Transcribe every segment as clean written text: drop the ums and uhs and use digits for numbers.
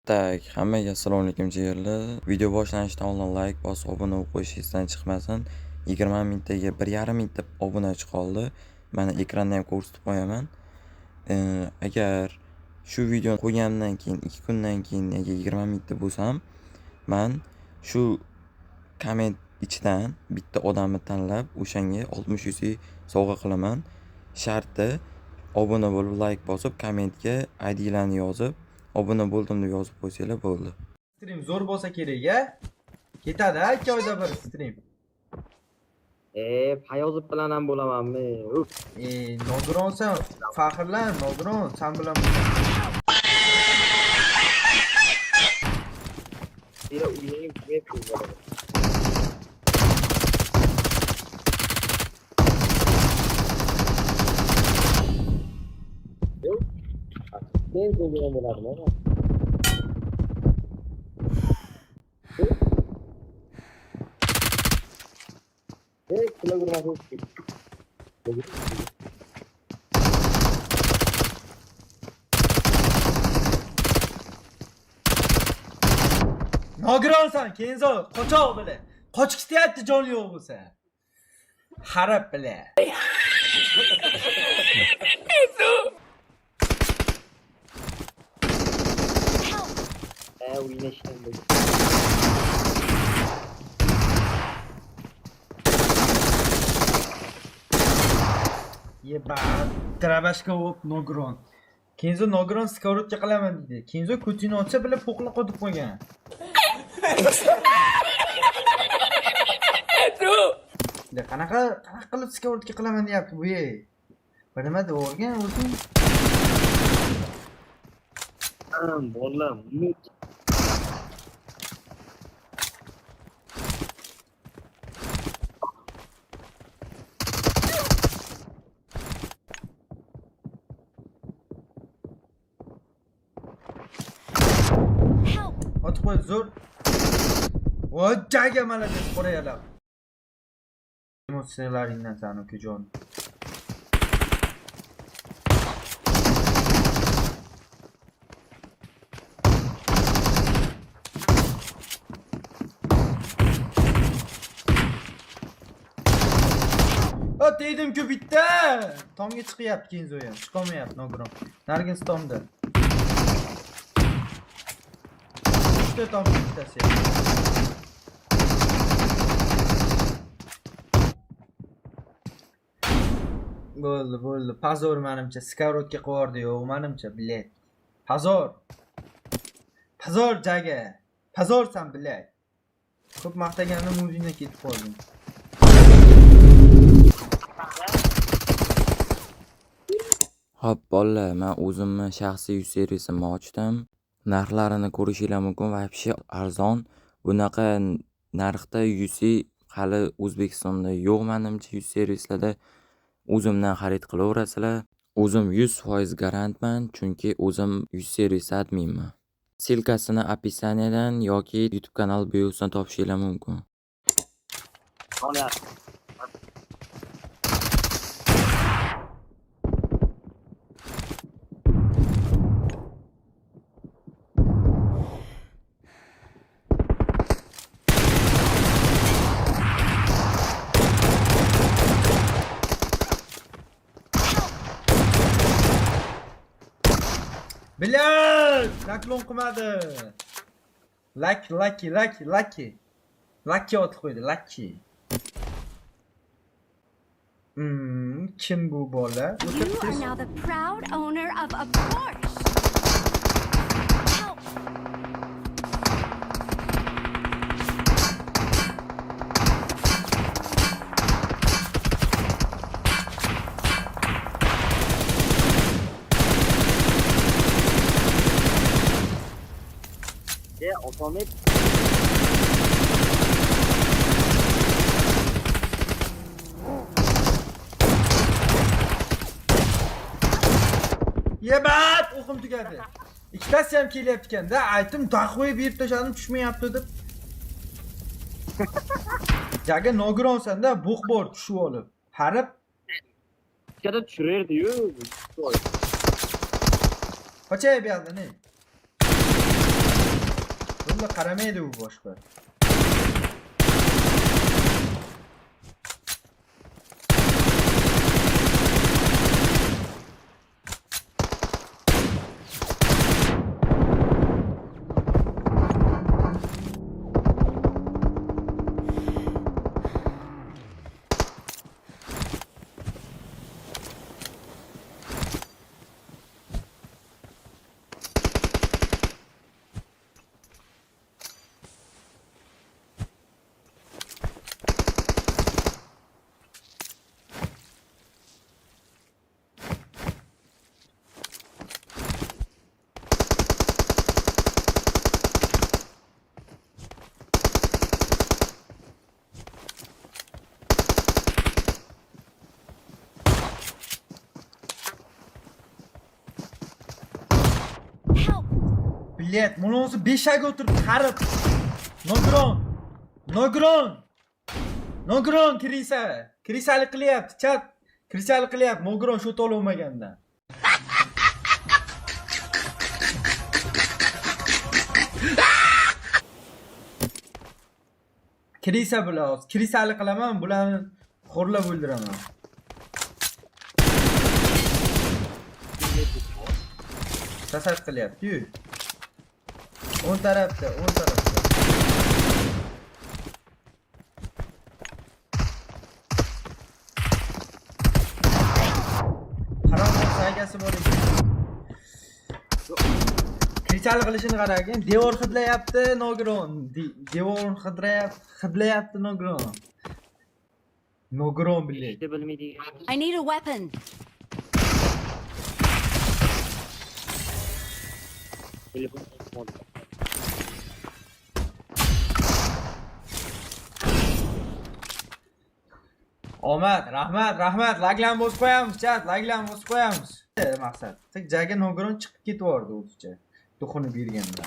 Tak, hammaga assalomu alaykum jigarlar. Video boshlanishidan oldin like bosib, obuna bo'lib qo'yishingizdan chiqmasin. 20 minutaga 1,5 minutda obunachi qoldi. Mana ekranda ham ko'rsatib qo'yaman. Agar shu videoni qo'yganimdan keyin 2 kundan keyin agar 20 minutda bo'lsam, men shu komment ichidan bitta odamni tanlab, o'shanga 60 UC sovg'a qilaman. Sharti obuna bo'lib, like bosib, kommentga ID'larni yozib, obuna bo'ldim deb yozib qo'ysanglar bo'ldi. Stream zo'r bo'lsa kerak-a? Ketadi 2 oyda bir stream. Payozib bilan ham bo'lamanmi? Nogironsan, faxrlan, nogiron, sen bilan Men ko'rgan bo'lardim. nogironsan, Kenzo, qochoq bila. Qochib ketyapti jon yo'q bo'lsa. Harab bila. O'ynashdan bo'ldi. Yebat, trabashka bo'lib nogiron. Kenzo nogiron skorotka qilaman dedi. Kenzo ko'chini ochsa bila po'qla qotib qo'ygan. Qanaqa qilib skorotka qilaman deyapti bu ye. Bir nima deb o'rgan o'zing. Bolam. Otib qo'y zo'r. Vojaga malaka qo'rayalar. Emotsiyalaringdan sani ukajon. Deydim-ku bitta. Tomga chiqyapti Kenzo ham. Chiqolmayapti nogiron. Nargis tomda. Bitta tom bittasi. Bo'ldi. Pazor menimcha skorotka qo'yardi yo'q, menimcha, bilet. Pazor jaga. Pazorsan, bilet. Ko'p maqtaganim o'zingdan ketib qolding. Hop, bolalar, men o'zimni shaxsiy yuz servisimni ochdim. Narxlarini ko'rishingiz mumkin, вообще arzon. Bunaqa narxda UC hali O'zbekistonda yo'q menimcha yuz servislarda. O'zimdan xarid qilaverasizlar. O'zim 100% garantman, chunki o'zim yuz servis adminman. Silkasini описаниyadan yoki YouTube kanal biosidan topishingiz mumkin. Bilal! Naklon qilmadi. Lucky otib qo'ydi, Lucky. Kim bu bola? You are now the proud owner of a Porsche. Help! Otomatik Yebat, o'qim tugadi. Ikkitasi ham kelyapti ekanda, aytdim, daxo'yib berib tashladim, tushmayapti deb. Jaga nogironsan-da, bug' bor tushib olib. Harib ikkada tushirardi-yu. Qochay bu yerda ne? qaramaydi u boshqa. Help! Bilet, buni o'zi beshaga o'tirib qarib. Nogron kirisa. Kirisalik qilyapti, chat. Kirisalik qilyapti. Nogron shu to'lamagandan. Kirisa bilan, kirisalik qilaman, bularni xo'rlab o'ldiraman. Tasad qilyapti-yu. 10 tarafda. Harom saygasi bor ekan. Krichal qilishini qaragin, devor hidlayapti Nogron. Devor hidlayapti Nogron. Nogron bilet. İşte bilmeydiği. I need a weapon. Telefon oldu. Omad, rahmat. Laglan bosib qo'yamiz, chat. Laglan bosib qo'yamiz. Maqsad. Tek jaga Nogron chiqib ketvordi o'zicha. To'xini berganda.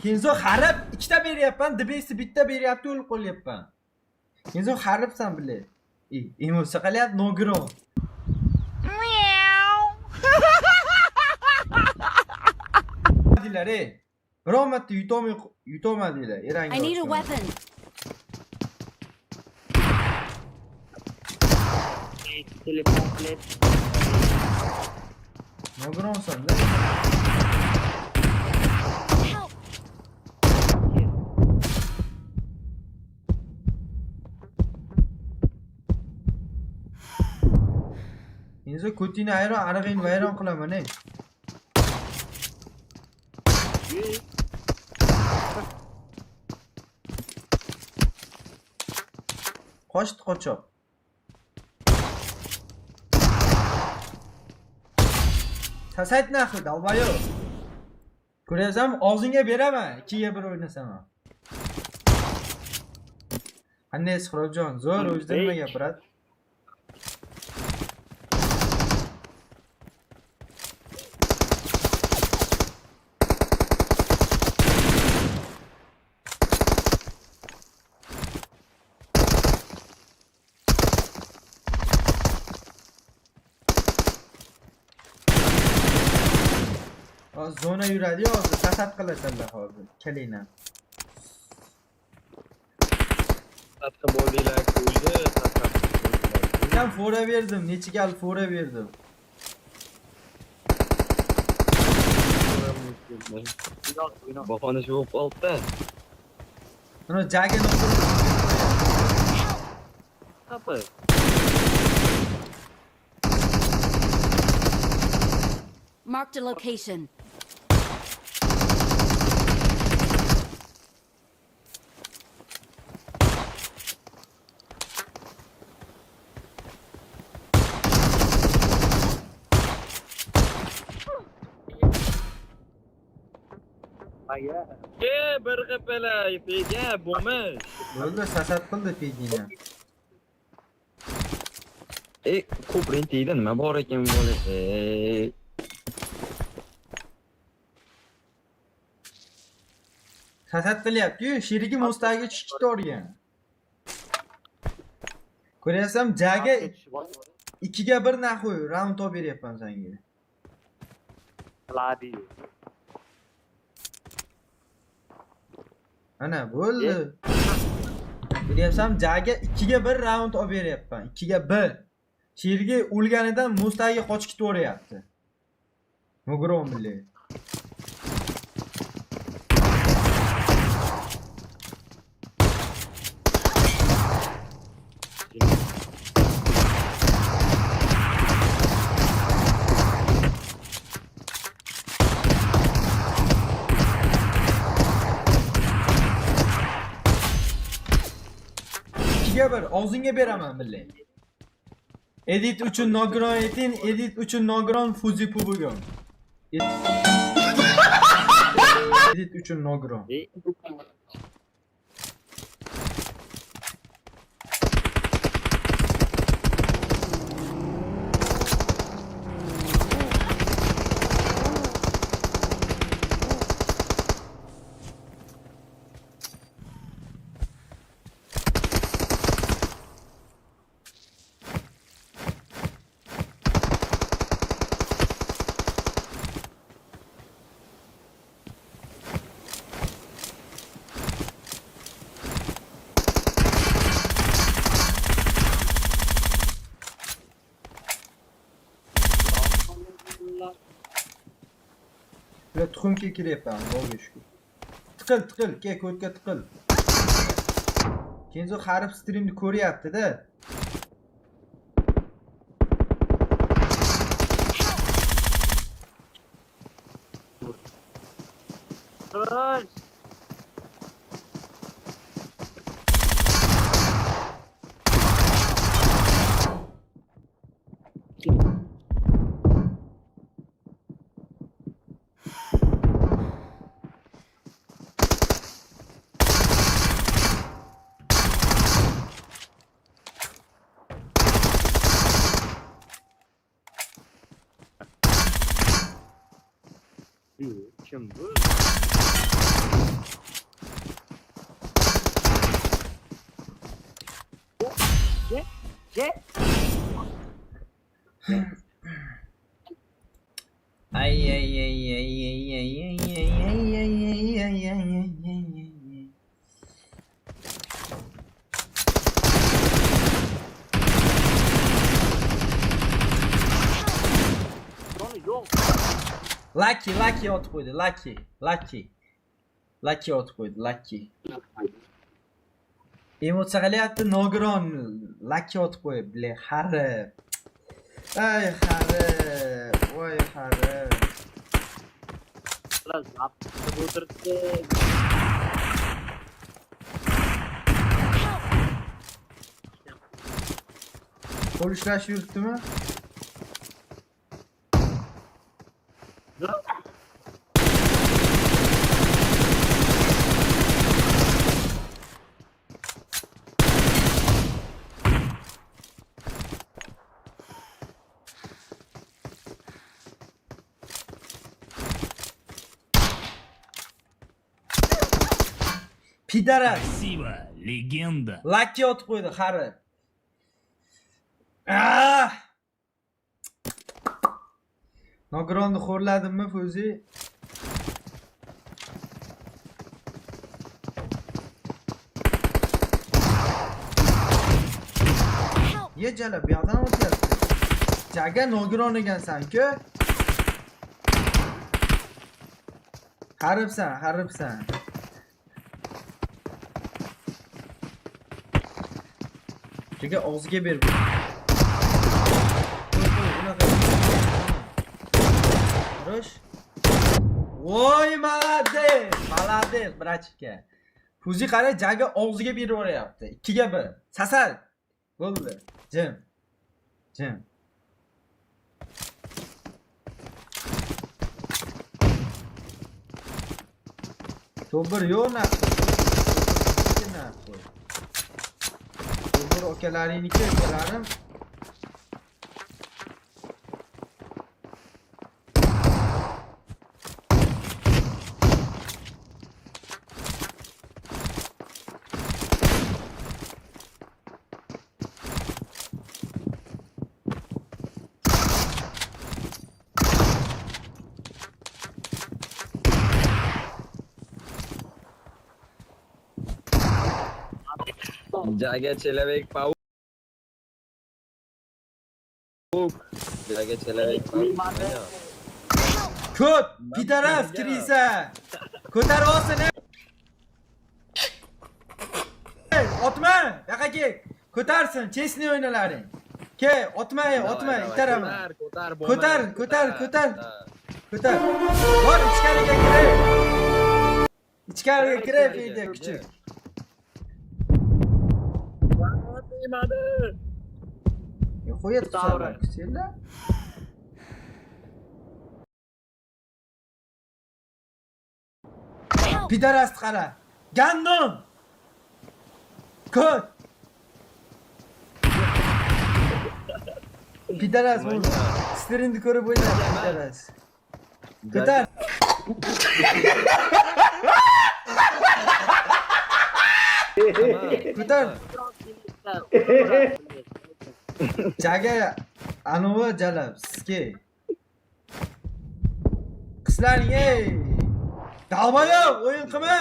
Kenzo xarab ikkita beryapman, debesi bitta beryapti, o'lib qolyapman. Kenzo xarabsan bile. Emosi qilyapti Nogron. Dilar, biror marta yutolmadilar. Eranga. I need a weapon. Telefon bilet. Nogronsan da. Help! Kenzo ko'tingni arig'ingni vayron qilaman, Qochdi qochoq. Tasayt naqli dalbayo. Ko'rasam, og'zingga beraman, 2 ga 1 o'ynasam. Qanday Suhrojon, zo'r o'zida nima gapiradi? Zona yuradi hozir, tasad qilasanlar hozir. Kelinglar. Satkı boluyla koydu. Ben fora verdim, neçi gal fora verdim. Babanı şu altta. Bunu jagen oturup Kapı. Marked a location. Hayır. Bir bela yapıyor bomba. böyle sasat kıldı pegine. Ko'prin teydinmi? Bor ekan bo'ladi. Sasat qilyapti-yu, sherigi mostagiga chiqib turgan. Ko'ryapsam, jaga 2ga 1 naxuy, round olib beryapman senga. Qiladi. Ana bo'ldi. Bilyapsan, jaga 2ga 1 round olib beryapman. 2ga 1. Sergey o'lganidan Mustaga qochib ketaveryapti. Nogiron bilay. Bir og'zingga beraman bilay. Edit uchun nogiron eting, edit uchun nogiron fuzi bugun. Edit uchun nogiron. Ve tuxum kekiryapman, Xudoga shukr. Tiqil, ke ko'tga tiqil. Kenzo harf streamni ko'ryapti-da. Kim bu? Lucky otib qo'ydi, Lucky otib qo'ydi, Lucky. Emotsiya qilyapti, nogiron Lucky otib qo'ydi, bilay, xarib. Ay xarib, voy xarib. Biraz yaptı o'tirdi. Qo'l ushlash yuribdimi? Pidaras. Красиво, легенда. Lucky otib qo'ydi, xarib. Ah! Nogironni xo'rladimmi, Fuzi? Ye jala, bu yoqdan o'tyapti. Jaga nogiron ekansan-ku. Haribsan. Jaga og'ziga ber. Rush. Voy, молодец, bratchika. Fuzi qara, jaga og'ziga berib yuboryapti. 2ga 1. Sasal. Bo'ldi. Jim. To'bir yo'q naqdi. To'bir akalariniki, akalarim. Jaga человек паук. Jaga человек паук. Ko'p, pidaras kirisa. Ko'tar olsin. Otma, yoqa kel. Ko'tarsin, chesni o'ynalaring. Ke, otma, itaraman. Ko'tar. Ko'tar. Bor ichkariga kiray. İçkariga kiray, Feyda küçük. Qo'yat tushaman, senda. Help! Pidaras qara. Gandum. Ko't. Pidaras bu. Sterini ko'rib o'ynab pidaras. Ko'tar. Ko'tar. Jaga anovi jalab sizga. Qizlaring ey. Davaya o'yin qilma.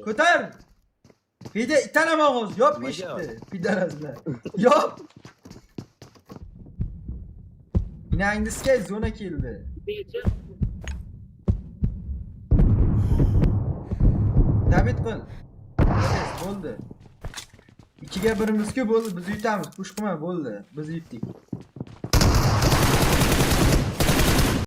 Ko'tar. Fida itanama og'iz, yop eshitdi. Pidaraslar. Yop. Inangizga zona keldi. David qil. Bo'ldi. 2-ga 1-ku bo'ldi, biz yutamiz. Push qilma bo'ldi. Biz yutdik.